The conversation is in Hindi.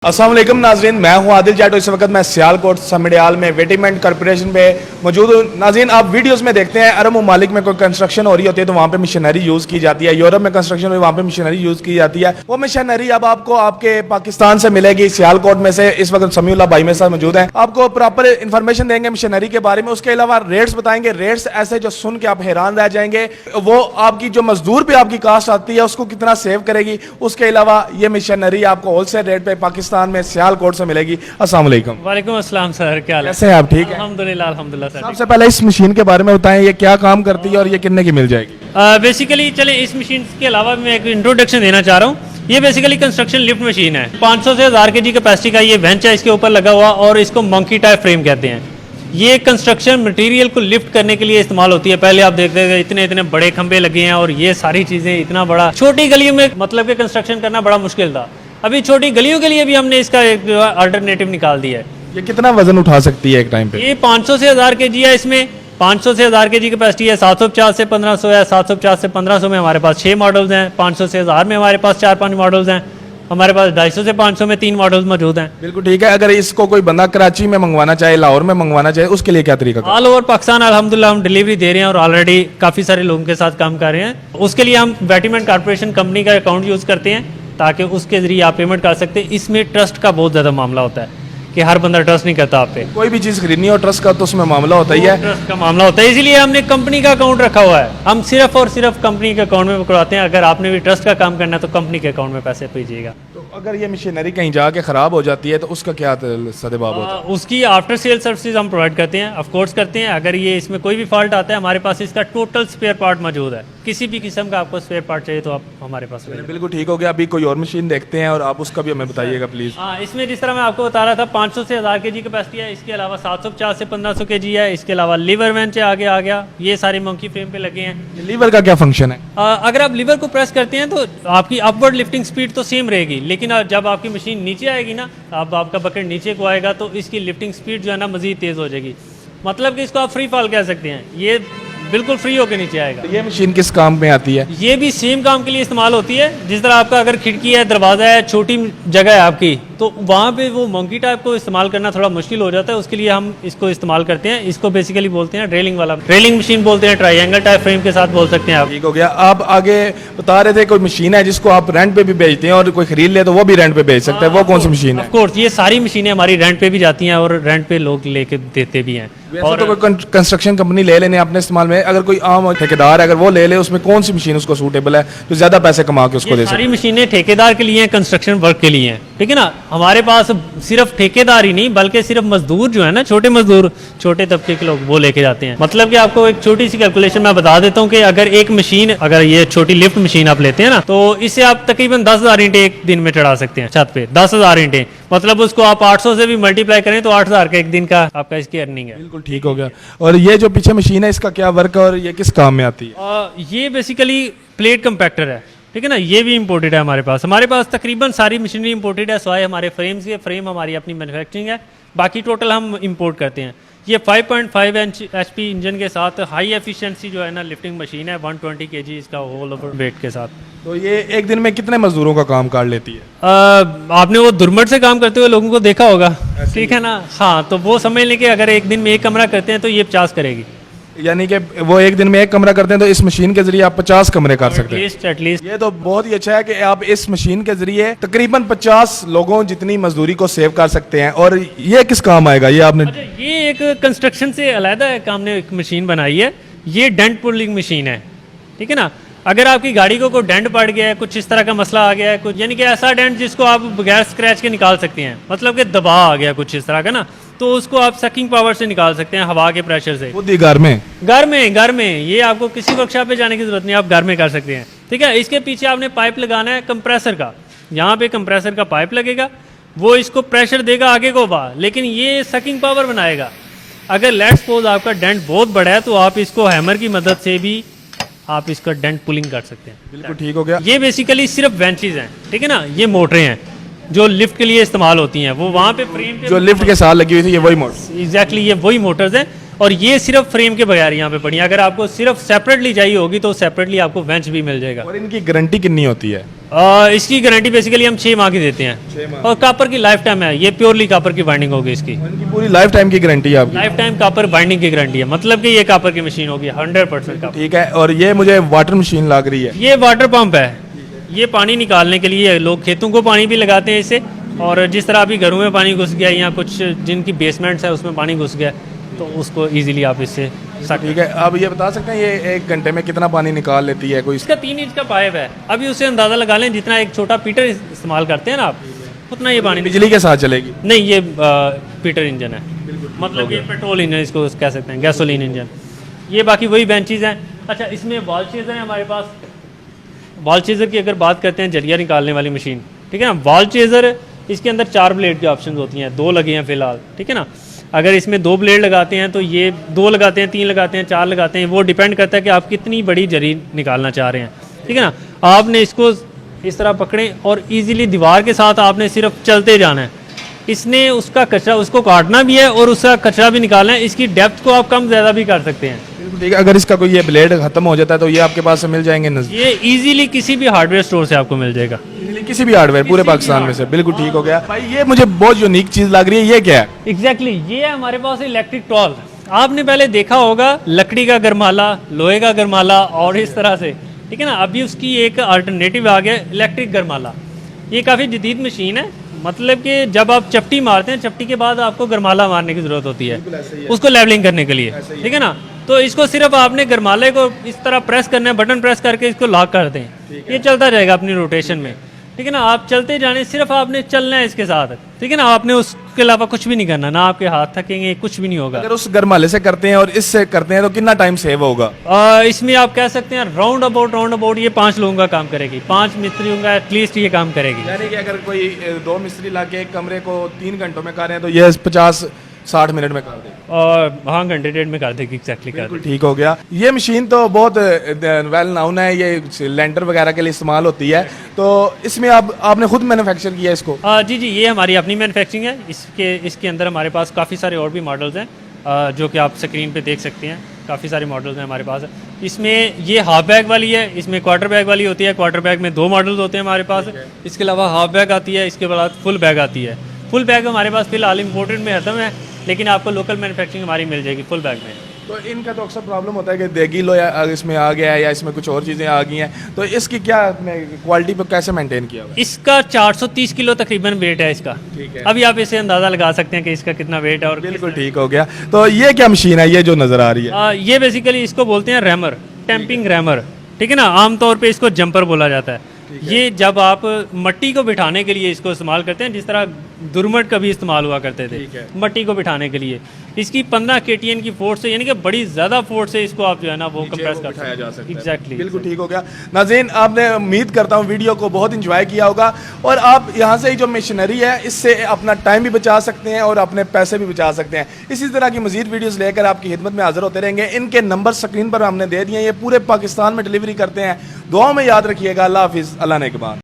अस्सलाम वालेकुम नाज़रीन, मैं हूं आदिल जाटो। इस वक्त मैं सियालकोट समड़ियाल में वेटिमेंट कॉर्पोरेशन पे मौजूद हूं। नाज़रीन, आप वीडियोस में देखते हैं अरब ममालिक में कोई कंस्ट्रक्शन हो रही होती है तो वहाँ पे मशीनरी यूज़ की जाती है। यूरोप में कंस्ट्रक्शन हो वहाँ पे मशीनरी यूज़ की जाती है। वो मशीनरी अब आपको आपके पाकिस्तान से मिलेगी, सियालकोट में से। इस वक्त समीउल्लाह भाई मेरे साथ मौजूद हैं, आपको प्रॉपर इन्फॉर्मेशन देंगे मशीनरी के बारे में। उसके अलावा रेट्स बताएंगे, रेट्स ऐसे जो सुन के आप हैरान रह जाएंगे। वो आपकी जो मजदूर पे आपकी कास्ट आती है उसको कितना सेव करेगी। उसके अलावा ये मशीनरी आपको होलसेल रेट पे पाकिस्तान में सियालकोट से मिलेगी। अस्सलाम वालेकुम। वालेकुम अस्सलाम सर, क्या हाल है? कैसे हैं आप? ठीक है, अल्हम्दुलिल्लाह अल्हम्दुलिल्लाह सर। सबसे पहले इस मशीन के बारे में बताएं, ये क्या काम करती है और ये कितने की मिल जाएगी? बेसिकली चले इस मशीन के अलावा मैं एक इंट्रोडक्शन देना चाह रहा हूँ। ये बेसिकली कंस्ट्रक्शन लिफ्ट मशीन है। 500 से 1000 kg कैपेसिटी का ये बेंच है इसके ऊपर लगा हुआ, और इसको मंकी टाइप फ्रेम कहते हैं। ये कंस्ट्रक्शन मटेरियल को लिफ्ट करने के लिए इस्तेमाल होती है। पहले आप देखते थे इतने इतने बड़े खंबे लगे हैं और ये सारी चीज़ें इतना बड़ा, छोटी गलियों में मतलब कि कंस्ट्रक्शन करना बड़ा मुश्किल था। अभी छोटी गलियों के लिए भी हमने इसका एक अल्टरनेटिव निकाल दिया है। ये कितना वजन उठा सकती है एक टाइम पे? ये 500 से 1000 kg है। इसमें 500 से 1000 kg कैपेसिटी है। 750 से 1500 है। 750 से 1500 में हमारे पास 6 मॉडल्स हैं। 500 से 1000 में हमारे पास 4-5 मॉडल्स हैं। हमारे पास 250 से 500 में 3 मॉडल्स मौजूद हैं। बिल्कुल ठीक है। अगर इसको कोई बंदा कराची में मंगवाना चाहे, लाहौर में मंगवाना चाहे, उसके लिए क्या तरीका? ऑल ओवर पाकिस्तान अल्हम्दुलिल्लाह हम डिलीवरी दे रहे हैं और ऑलरेडी काफ़ी सारे लोगों के साथ काम कर रहे हैं। उसके लिए हम वेटिमेंट कॉर्पोरेशन कंपनी का अकाउंट यूज़ करते हैं ताकि उसके जरिए आप पेमेंट कर सकते हैं। इसमें ट्रस्ट का बहुत ज़्यादा मामला होता है कि हर बंदा ट्रस्ट नहीं करता आप पे। कोई भी चीज़ खरीदनी हो ट्रस्ट का तो उसमें मामला होता ही है। ट्रस्ट का मामला होता है, इसीलिए हमने कंपनी का अकाउंट रखा हुआ है। हम सिर्फ और सिर्फ कंपनी के अकाउंट में करवाते हैं। अगर आपने भी ट्रस्ट का काम करना है तो कंपनी के अकाउंट में पैसे भेजिएगा। तो अगर ये मशीनरी कहीं जाके ख़राब हो जाती है तो उसका क्या सदेबाब होता है? उसकी आफ्टर सेल सर्विसेज हम प्रोवाइड करते हैं, ऑफ कोर्स करते हैं। अगर ये इसमें कोई भी फॉल्ट आता है हमारे पास इसका टोटल स्पेयर पार्ट मौजूद है। किसी भी किस्म का आपको स्पेयर पार्ट चाहिए तो आप हमारे पास मिलेगा। बिल्कुल ठीक हो गया। अभी कोई और मशीन देखते हैं और आप उसका भी हमें बताइएगा प्लीज़। हाँ, इसमें जिस तरह मैं आपको बता रहा था 500 से 1000 kg कैपेसिटी है। इसके अलावा 750 से 1500 kg है। इसके अलावा लीवर बेंच आगे आ गया। ये सारे मंकी फ्रेम पे लगे हैं। लीवर का क्या फंक्शन है? अगर आप लीवर को प्रेस करते हैं तो आपकी अपवर्ड लिफ्टिंग स्पीड तो सेम रहेगी, लेकिन जब आपकी मशीन नीचे आएगी ना, अब आपका बकेट नीचे को आएगा तो इसकी लिफ्टिंग स्पीड जो है ना मजीद तेज़ हो जाएगी। मतलब कि इसको आप फ्री फॉल कह सकते हैं। ये बिल्कुल फ्री होकर नीचे आएगा। ये मशीन किस काम में आती है? ये भी सेम काम के लिए इस्तेमाल होती है। जिस तरह आपका अगर खिड़की है, दरवाज़ा है, छोटी जगह है आपकी, तो वहाँ पे वो मंकी टाइप को इस्तेमाल करना थोड़ा मुश्किल हो जाता है। उसके लिए हम इसको इस्तेमाल करते हैं। इसको बेसिकली बोलते हैं ड्रिलिंग वाला, ड्रिलिंग मशीन बोलते हैं। ट्रायंगल टाइप फ्रेम के साथ बोल सकते हैं आप। ठीक हो गया। आप आगे बता रहे थे कोई मशीन है जिसको आप रेंट पे भी बेचते हैं और कोई खरीद ले तो वो भी रेंट पे बेच सकता है। वो कौन सी मशीन है? ऑफ कोर्स ये सारी मशीनें हमारी रेंट पे भी जाती हैं और रेंट पे लोग लेके देते भी हैं। और तो कोई कंस्ट्रक्शन कंपनी ले लेने अपने इस्तेमाल में, अगर कोई आम ठेकेदार अगर वो ले ले, उसमें कौन सी मशीन उसको सूटेबल है जो ज्यादा पैसे कमा के उसको दे सारी सके? मशीनें ठेकेदार के लिए हैं, कंस्ट्रक्शन वर्क के लिए हैं। ठीक है ना, हमारे पास सिर्फ ठेकेदार ही नहीं बल्कि सिर्फ मजदूर जो है ना, छोटे मजदूर, छोटे तबके के लोग वो लेके जाते हैं। मतलब कि आपको एक छोटी सी कैलकुलेशन मैं बता देता हूँ कि अगर एक मशीन, अगर ये छोटी लिफ्ट मशीन आप लेते हैं ना, तो इससे आप तकरीबन 10,000 ईंटें एक दिन में चढ़ा सकते हैं छत पे। 10,000 ईंटें, मतलब उसको आप 800 से भी मल्टीप्लाई करें तो 8,000 का एक दिन का आपका इसकी अर्निंग है। बिल्कुल ठीक हो गया। और ये जो पीछे मशीन है इसका क्या वर्क है और ये किस काम में आती है? ये बेसिकली प्लेट कंपैक्टर है। ठीक है ना, ये भी इंपोर्टेड है हमारे पास। हमारे पास तकरीबन सारी मशीनरी इंपोर्टेड है, सिवाय हमारे फ्रेम्स के। फ्रेम हमारी अपनी मैन्युफैक्चरिंग है, बाकी टोटल हम इंपोर्ट करते हैं। ये 5.5 HP इंजन के साथ हाई एफिशिएंसी जो है ना लिफ्टिंग मशीन है। 120 kg इसका होल ओवर वेट के साथ। तो ये एक दिन में कितने मजदूरों का काम कर लेती है? आपने वो दुर्मट से काम करते हुए लोगों को देखा होगा, ठीक है ना? हाँ, तो वो समझ लें कि अगर एक दिन में एक कमरा करते हैं तो ये 50 करेगी। यानी कि वो एक दिन में एक कमरा करते हैं तो इस मशीन के जरिए आप 50 कमरे कर सकते हैं। एटलीस्ट ये तो बहुत ही अच्छा है कि आप इस मशीन के जरिए तकरीबन 50 लोगों जितनी मजदूरी को सेव कर सकते हैं। और ये किस काम आएगा? ये आपने ये एक कंस्ट्रक्शन से अलग है, हमने एक मशीन बनाई है। ये डेंट पुलिंग मशीन है। ठीक है ना, अगर आपकी गाड़ी को कोई डेंट पड़ गया है, कुछ इस तरह का मसला आ गया है, कुछ यानी कि ऐसा डेंट जिसको आप बगैर स्क्रैच के निकाल सकते हैं, मतलब कि दबाव आ गया कुछ इस तरह का ना, तो उसको आप सकिंग पावर से निकाल सकते हैं, हवा के प्रेशर से। खुद ही घर में ये आपको किसी वर्कशॉप पे जाने की जरूरत नहीं, आप घर में कर सकते हैं। ठीक है, इसके पीछे आपने पाइप लगाना है कंप्रेसर का। यहाँ पे कंप्रेसर का पाइप लगेगा, वो इसको प्रेशर देगा आगे को बाहर, लेकिन ये सकिंग पावर बनाएगा। अगर लेट्स सपोज आपका डेंट बहुत बड़ा है तो आप इसको हैमर की मदद से भी आप इसका डेंट पुलिंग कर सकते हैं। बिल्कुल ठीक हो गया। ये बेसिकली सिर्फ बेंचेज हैं, ठीक है ना, ये मोटरें हैं जो लिफ्ट के लिए इस्तेमाल होती हैं। वो वहाँ पे फ्रेम पे जो लिफ्ट के साथ लगी हुई थी ये वही मोटर? एग्जैक्टली ये वही मोटर्स हैं। और ये सिर्फ फ्रेम के बगैर यहाँ पे पड़ी है। अगर आपको सिर्फ सेपरेटली चाहिए होगी तो सेपरेटली आपको बेंच भी मिल जाएगा। और इनकी गारंटी कितनी होती है? इसकी गारंटी बेसिकली हम 6 माह की देते हैं और कापर की लाइफ टाइम है, ये प्योरली कापर की बाइंडिंग होगी इसकी। इनकी पूरी लाइफ टाइम की गारंटी है आपकी? लाइफ टाइम कापर बाइंडिंग की गारंटी है, मतलब कि ये कापर की मशीन होगी 100% कापर। ठीक है। और ये मुझे वाटर मशीन लग रही है। ये वाटर पंप है, ये पानी निकालने के लिए लोग खेतों को पानी भी लगाते हैं इससे, और जिस तरह अभी घरों में पानी घुस गया या कुछ जिनकी बेसमेंट्स है उसमें पानी घुस गया तो उसको इजीली आप इससे ठीक है। अब ये बता सकते हैं ये 1 घंटे में कितना पानी निकाल लेती है कोई? इसका 3 इंच का पाइप है, अभी उससे अंदाज़ा लगा लें जितना एक छोटा पीटर इस्तेमाल करते हैं ना आप, उतना ये पानी बिजली के साथ चलेगी? नहीं, ये पीटर इंजन है, मतलब ये पेट्रोल इंजन इसको कह सकते हैं, गैसोलीन इंजन। ये बाकी वही बेंचेज हैं। अच्छा, इसमें वॉल चेजर है हमारे पास। वॉल चेजर की अगर बात करते हैं, जलिया निकालने वाली मशीन, ठीक है ना। वॉल चेजर इसके अंदर 4 ब्लेड की ऑप्शन होती हैं, 2 लगे हैं फिलहाल, ठीक है ना। अगर इसमें 2 ब्लेड लगाते हैं तो ये 2 लगाते हैं, 3 लगाते हैं, 4 लगाते हैं, वो डिपेंड करता है कि आप कितनी बड़ी जरी निकालना चाह रहे हैं, ठीक है ना। आपने इसको इस तरह पकड़ें और इजीली दीवार के साथ आपने सिर्फ चलते जाना है। इसने उसका कचरा उसको काटना भी है और उसका कचरा भी निकालना है। इसकी डेप्थ को आप कम ज़्यादा भी कर सकते हैं। ठीक है। अगर इसका कोई ये ब्लेड खत्म हो जाता है तो ये आपके पास से मिल जाएंगे नजदीक? ये इजीली किसी भी हार्डवेयर स्टोर से आपको मिल जाएगा, किसी भी हार्डवेयर पूरे पाकिस्तान में से? बिल्कुल ठीक हो गया भाई। ये मुझे बहुत यूनिक चीज़ लग रही है, ये क्या है? एग्जैक्टली ये है हमारे पास इलेक्ट्रिक टॉल। आपने पहले देखा होगा लकड़ी का गरमाला, लोहे का गरमाला और इस तरह से, ठीक है ना। अभी उसकी एक अल्टरनेटिव आ गया इलेक्ट्रिक गरमाला। ये काफ़ी जदीद मशीन है, मतलब कि जब आप चपटी मारते हैं, चपटी के बाद आपको गरमाला मारने की ज़रूरत होती है उसको लेवलिंग करने के लिए, ठीक है ना। तो इसको सिर्फ आपने गरमाले को इस तरह प्रेस करना है, बटन प्रेस करके इसको लॉक कर दें, ये चलता रहेगा अपनी रोटेशन में, ठीक है ना। आप चलते जाने, सिर्फ आपने चलना है इसके साथ, ठीक है ना। आपने उसके अलावा कुछ भी नहीं करना, ना आपके हाथ थकेंगे, कुछ भी नहीं होगा। अगर उस गरमाले से करते हैं और इससे करते हैं तो कितना टाइम सेव होगा? इसमें आप कह सकते हैं राउंड अबाउट ये 5 लोगों का काम करेगी, 5 मिस्त्रियों का एटलीस्ट ये काम करेगी। यानी कि अगर कोई 2 मिस्त्री ला के एक कमरे को 3 घंटों में कर रहे हैं तो ये 50-60 मिनट में कर देगी? और हाँ, घंटे 1.5 में कर देगी, एग्जैक्टली कर देगी। ठीक हो गया। ये मशीन तो बहुत वेल नाउन है, ये लेंटर वगैरह के लिए इस्तेमाल होती है। तो इसमें आपने खुद मैन्युफैक्चर किया है इसको? जी जी, ये हमारी अपनी मैन्युफैक्चरिंग है। इसके अंदर हमारे पास काफ़ी सारे और भी मॉडल्स हैं, जो कि आप स्क्रीन पे देख सकते हैं। काफ़ी सारे मॉडल्स हैं हमारे पास। इसमें ये हाफ बैग वाली है, इसमें क्वार्टर बैग वाली होती है। क्वार्टर बैग में 2 मॉडल्स होते हैं हमारे पास। इसके अलावा हाफ बैग आती है, इसके बाद फुल बैग आती है। फुल बैग हमारे पास फिलहाल इम्पोर्टेड में खत्म है, लेकिन आपको लोकल मैन्युफैक्चरिंग हमारी मिल जाएगी फुल बैग में। तो इनका तो अक्सर प्रॉब्लम होता है कि देगी लो या इसमें आ गया है या इसमें कुछ और चीज़ें आ गई हैं, तो इसकी क्या क्वालिटी पे कैसे मेंटेन किया हुआ? इसका 430 किलो तकरीबन वेट है इसका। ठीक है। अभी आप इसे अंदाज़ा लगा सकते हैं कि इसका कितना वेट है। और बिल्कुल ठीक हो गया। तो ये क्या मशीन है ये जो नज़र आ रही है? ये बेसिकली इसको बोलते हैं रैमर, टैंपिंग रैमर, ठीक है ना। आमतौर पे इसको जंपर बोला जाता है। ये जब आप मट्टी को बिठाने के लिए इसको इस्तेमाल करते हैं, जिस तरह दुरमट का भी इस्तेमाल हुआ करते थे मट्टी को बिठाने के लिए। इसकी 15 KTN की फोर्स से, यानी कि बड़ी ज़्यादा फोर्स से इसको आप जो है ना वो कंप्रेस कर सकते हैं। एग्जैक्टली, बिल्कुल ठीक हो गया। नाज़रीन, आपने उम्मीद करता हूँ वीडियो को बहुत इंजॉय किया होगा और आप यहाँ से जो मशीनरी है इससे अपना टाइम भी बचा सकते हैं और अपने पैसे भी बचा सकते हैं। इसी तरह की मजीद वीडियोज़ लेकर आपकी खिदमत में हाजिर होते रहेंगे। इनके नंबर स्क्रीन पर हमने दे दिए, ये पूरे पाकिस्तान में डिलीवरी करते हैं। दुआओं में याद रखिएगा। अल्लाह हाफिज़, अल्लाह नेगहबान।